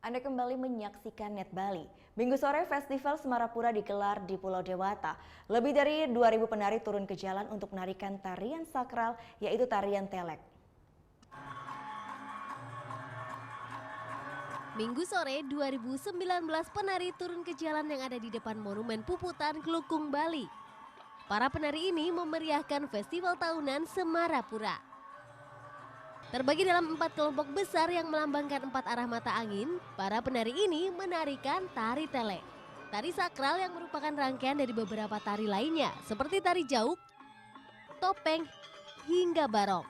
Anda kembali menyaksikan Net Bali. Minggu sore Festival Semarapura digelar di Pulau Dewata. Lebih dari 2.000 penari turun ke jalan untuk menarikan tarian sakral, yaitu tarian telek. Minggu sore 2019 penari turun ke jalan yang ada di depan Monumen Puputan Klukung, Bali. Para penari ini memeriahkan festival tahunan Semarapura. Terbagi dalam 4 kelompok besar yang melambangkan 4 arah mata angin, para penari ini menarikan tari telek. Tari sakral yang merupakan rangkaian dari beberapa tari lainnya seperti tari jauk, topeng, hingga barong.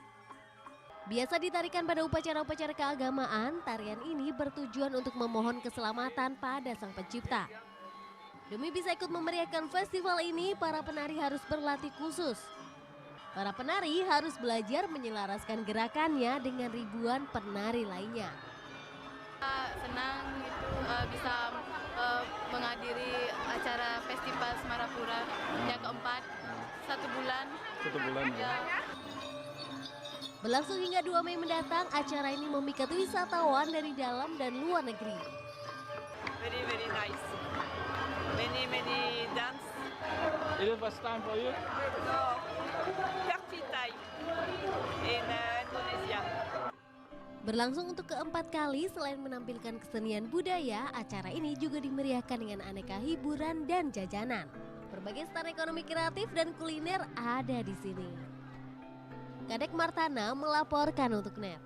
Biasa ditarikan pada upacara-upacara keagamaan, tarian ini bertujuan untuk memohon keselamatan pada Sang Pencipta. Demi bisa ikut memeriahkan festival ini, para penari harus berlatih khusus. Para penari harus belajar menyelaraskan gerakannya dengan ribuan penari lainnya. Senang itu bisa menghadiri acara Festival Semarapura yang keempat, 1 bulan. 1 bulan ya. Berlangsung hingga 2 Mei mendatang, acara ini memikat wisatawan dari dalam dan luar negeri. Very nice. Many dance. Is it first time for you? No, 30 time in Indonesia. Berlangsung untuk keempat kali, selain menampilkan kesenian budaya, acara ini juga dimeriahkan dengan aneka hiburan dan jajanan. Berbagai stand ekonomi kreatif dan kuliner ada di sini. Kadek Martana melaporkan untuk Net.